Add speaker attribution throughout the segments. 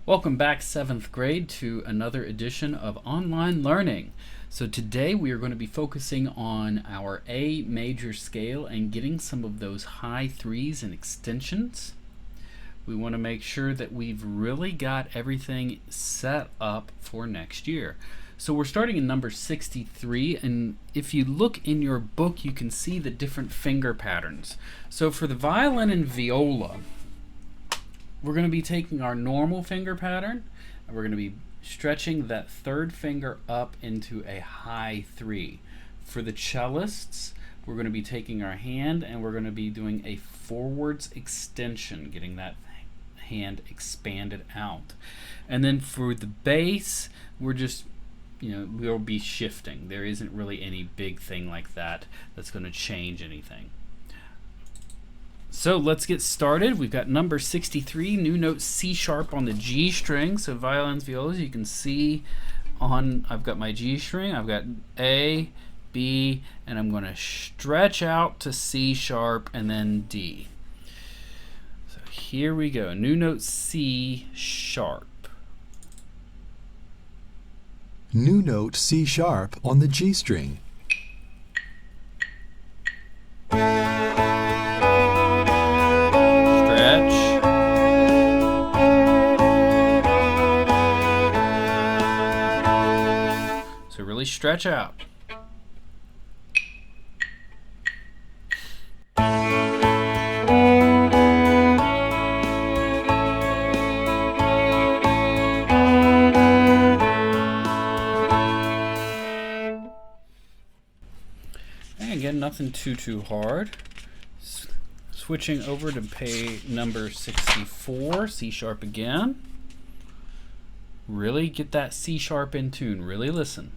Speaker 1: Welcome back, 7th grade, to another edition of Online Learning. So today we are going to be focusing on our A major scale and getting some of those high threes and extensions. We want to make sure that we've really got everything set up for next year. So we're starting in number 63, and if you look in your book you can see the different finger patterns. So for the violin and viola, we're going to be taking our normal finger pattern and we're going to be stretching that third finger up into a high three. For the cellists, we're going to be taking our hand and we're going to be doing a forwards extension, getting that hand expanded out. And then for the bass, we're just, we'll be shifting. There isn't really any big thing like that that's going to change anything. So let's get started. We've got number 63, new note C sharp on the G string. So violins, violas, you can see I've got my G string, I've got A, B, and I'm going to stretch out to C sharp and then D. So here we go, new note C sharp.
Speaker 2: New note C sharp on the G string.
Speaker 1: Really stretch out. And again, nothing too hard. Switching over to number 64, C sharp again. Really get that C sharp in tune. Really listen.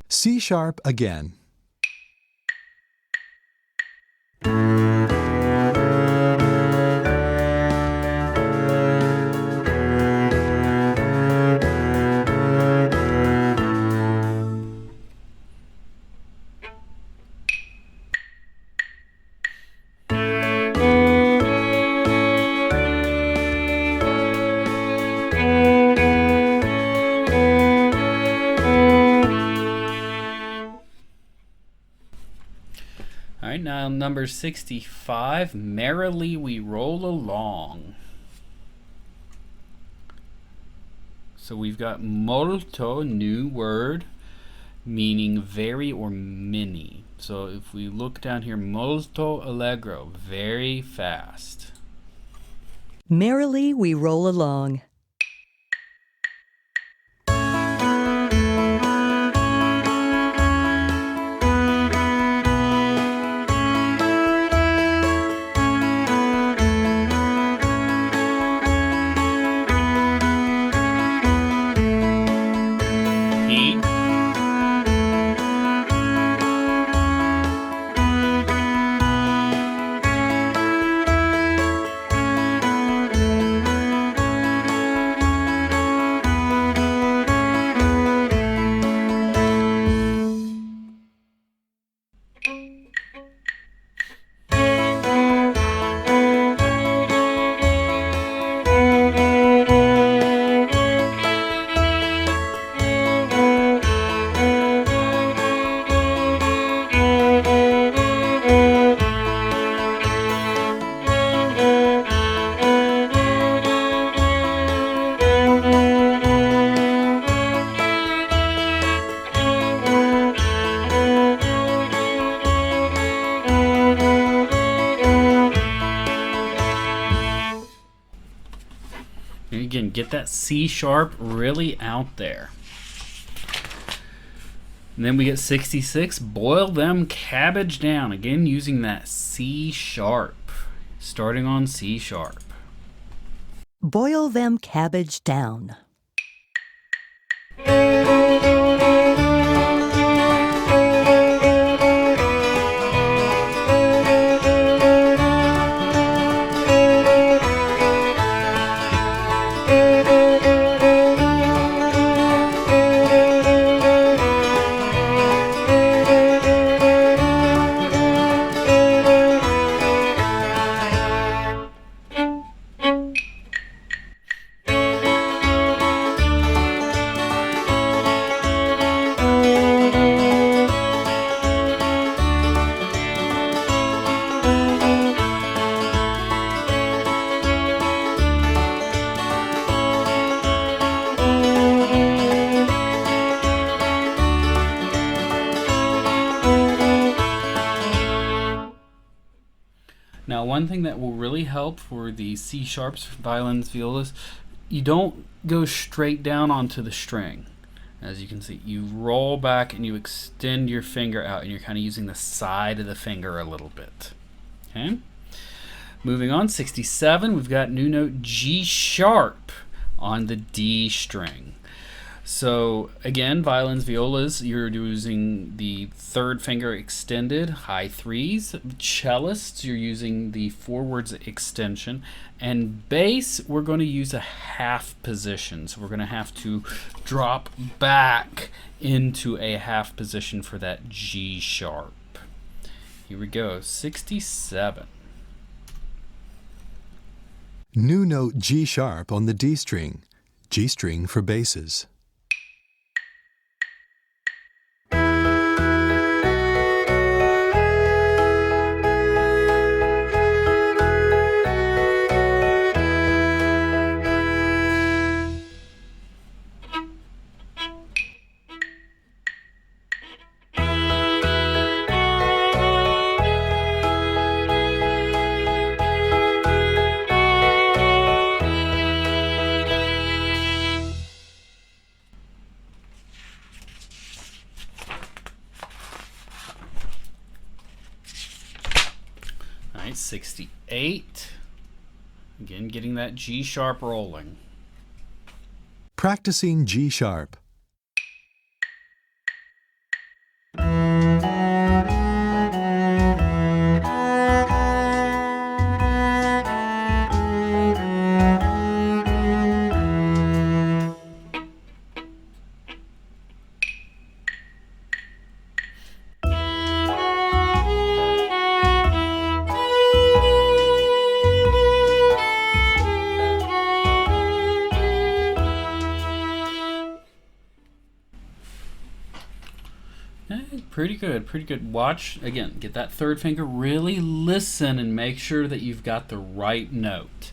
Speaker 2: C sharp again.
Speaker 1: Now number 65, Merrily We Roll Along. So we've got molto, new word, meaning very or many. So if we look down here, molto allegro, very fast.
Speaker 3: Merrily we roll along.
Speaker 1: Again, get that C sharp really out there. And then we get 66, boil them cabbage down. Again, using that C sharp, starting on C sharp.
Speaker 3: Boil them cabbage down.
Speaker 1: one thing that will really help for the C sharps, violins, violas, you don't go straight down onto the string. As you can see, you roll back and you extend your finger out, and you're kind of using the side of the finger a little bit. Okay? Moving on, 67, we've got new note G sharp on the D string. So again, violins, violas, you're using the third finger extended, high threes. Cellists, you're using the forwards extension. And bass, we're going to use a half position. So we're going to have to drop back into a half position for that G sharp. Here we go, 67.
Speaker 2: New note G sharp on the D string. G string for basses.
Speaker 1: All right, 68. Again, getting that G sharp rolling.
Speaker 2: Practicing G sharp.
Speaker 1: Pretty good, pretty good. Watch, again, get that third finger, really listen and make sure that you've got the right note.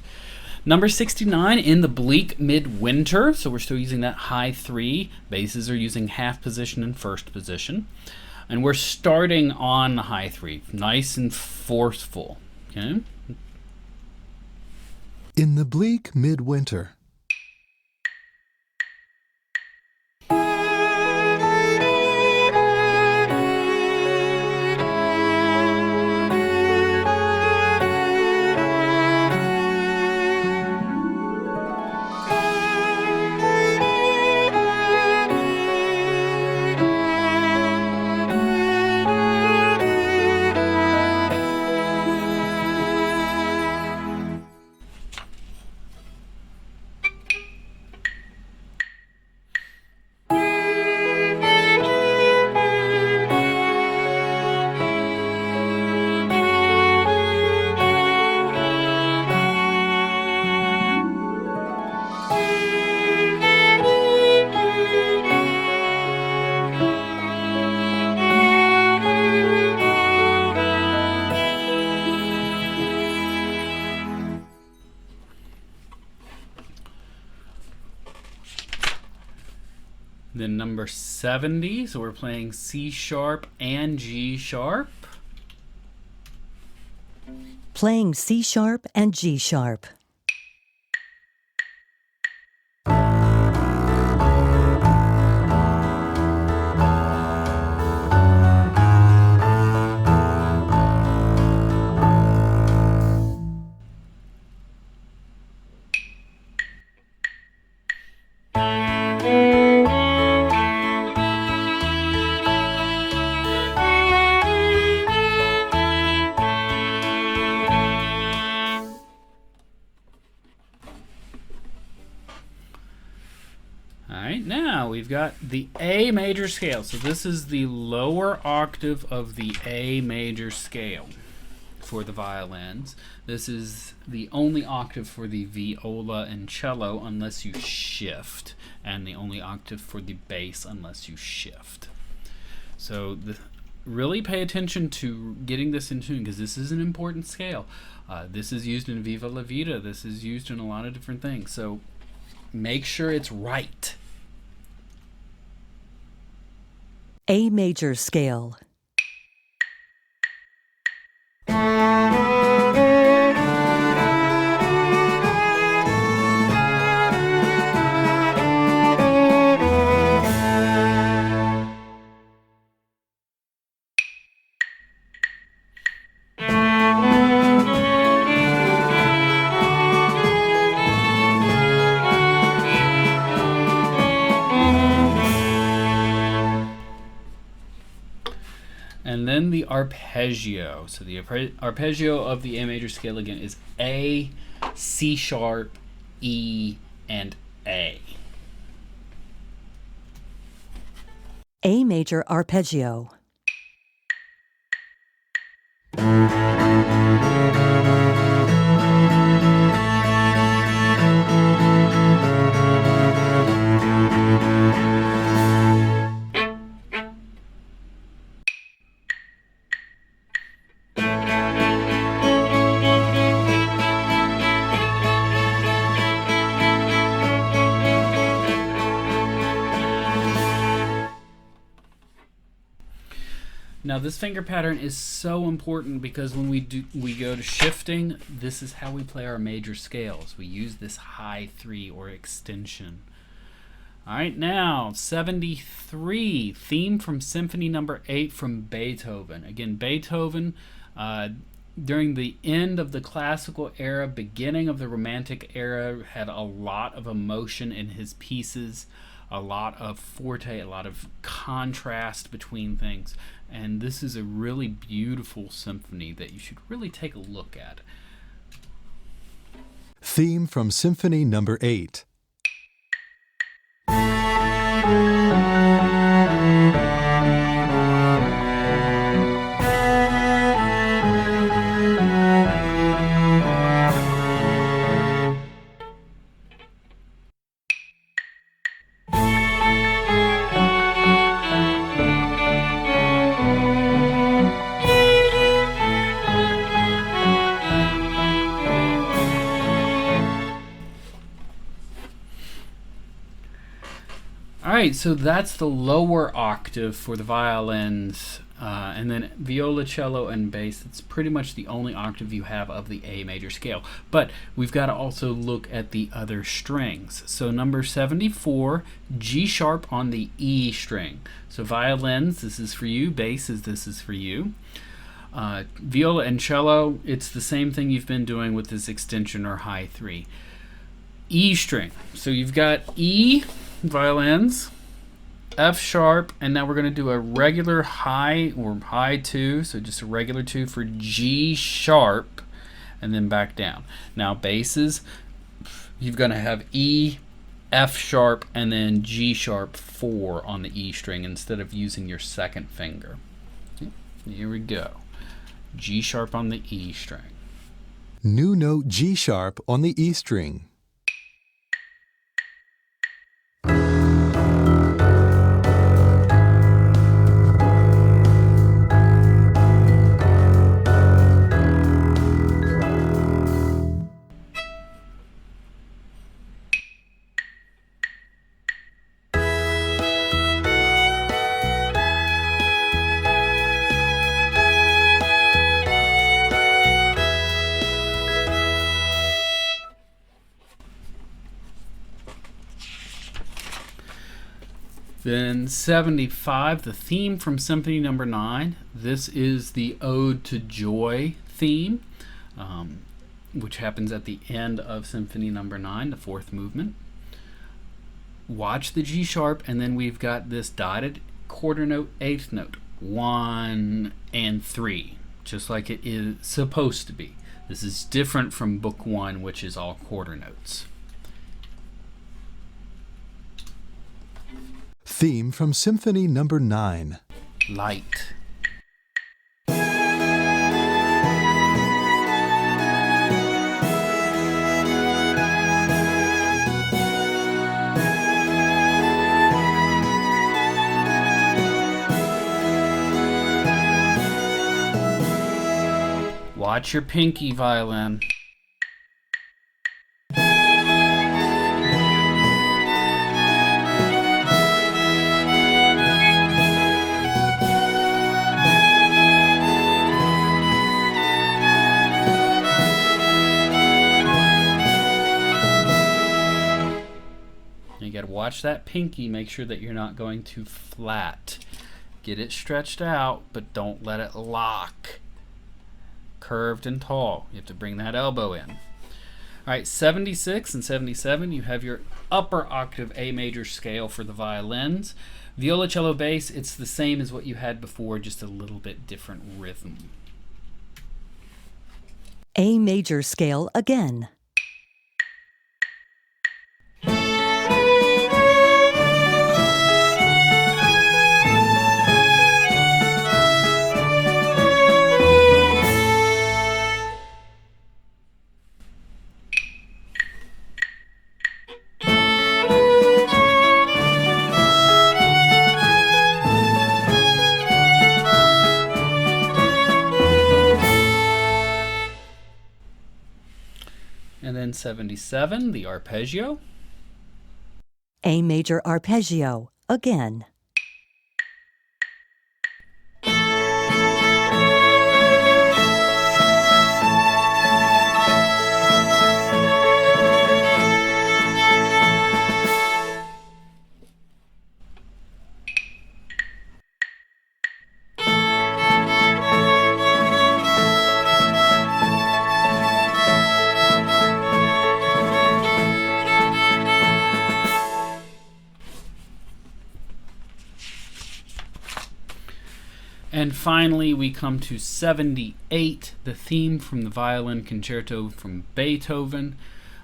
Speaker 1: Number 69, in the bleak midwinter, so we're still using that high three. Basses are using half position and first position. And we're starting on the high three, nice and forceful, okay?
Speaker 2: In the bleak midwinter.
Speaker 1: Then number 70, so we're playing C sharp and G sharp.
Speaker 3: Playing C sharp and G sharp.
Speaker 1: Alright, now we've got the A major scale. So this is the lower octave of the A major scale for the violins. This is the only octave for the viola and cello unless you shift, and the only octave for the bass unless you shift. So really pay attention to getting this in tune, because this is an important scale. This is used in Viva La Vida. This is used in a lot of different things. So make sure it's right.
Speaker 3: A major scale.
Speaker 1: the arpeggio. So the arpeggio of the A major scale again is A, C sharp, E, and A.
Speaker 3: A major arpeggio.
Speaker 1: Now this finger pattern is so important because when we go to shifting, this is how we play our major scales. We use this high 3 or extension. All right, now 73, theme from Symphony Number 8 from Beethoven. Again, Beethoven, during the end of the classical era, beginning of the Romantic era, had a lot of emotion in his pieces, a lot of forte, a lot of contrast between things. And this is a really beautiful symphony that you should really take a look at.
Speaker 2: Theme from Symphony Number 8.
Speaker 1: Alright, so that's the lower octave for the violins, and then viola, cello, and bass. It's pretty much the only octave you have of the A major scale. But we've got to also look at the other strings. So number 74, G sharp on the E string. So violins, this is for you. Basses, this is for you. Viola and cello, it's the same thing you've been doing with this extension or high 3. E string. So you've got E, violins, F sharp, and now we're going to do a regular high or high 2, so just a regular 2 for G sharp, and then back down. Now basses, you're going to have E, F sharp, and then G sharp 4 on the E string instead of using your second finger. Here we go. G sharp on the E string.
Speaker 2: New note G sharp on the E string.
Speaker 1: Then 75, the theme from Symphony Number 9. This is the Ode to Joy theme, which happens at the end of Symphony Number 9, the 4th movement. Watch the G sharp, and then we've got this dotted quarter note, 8th note, 1 and 3, just like it is supposed to be. This is different from Book 1, which is all quarter notes.
Speaker 2: Theme from Symphony Number 9.
Speaker 1: Light. Watch your pinky, violin. You got to watch that pinky, make sure that you're not going too flat. Get it stretched out, but don't let it lock. Curved and tall. You have to bring that elbow in. All right, 76 and 77, you have your upper octave A major scale for the violins. Viola, cello, bass, it's the same as what you had before, just a little bit different rhythm.
Speaker 3: A major scale again.
Speaker 1: And then 77, the Arpeggio.
Speaker 3: A major arpeggio again.
Speaker 1: And finally, we come to 78, the theme from the Violin Concerto from Beethoven.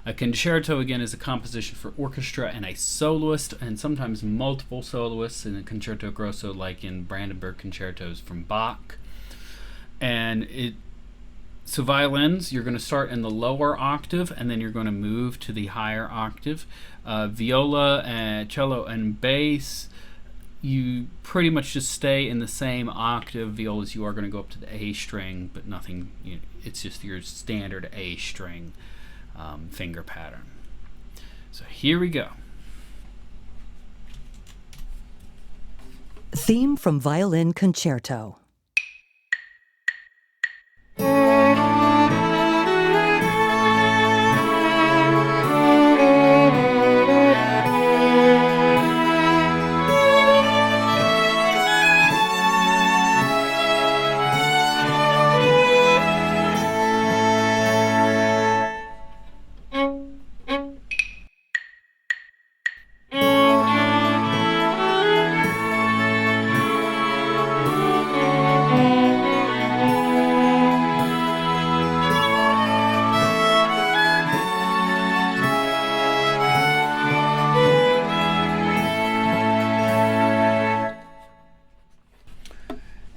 Speaker 1: A concerto, again, is a composition for orchestra and a soloist, and sometimes multiple soloists in a concerto grosso, like in Brandenburg concertos from Bach. So violins, you're going to start in the lower octave, and then you're going to move to the higher octave. Viola, and cello, and bass, you pretty much just stay in the same octave. Violas, you are going to go up to the A string, but nothing, it's just your standard A string finger pattern. So here we go.
Speaker 3: Theme from Violin Concerto.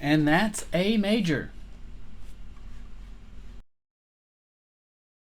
Speaker 3: And that's A major.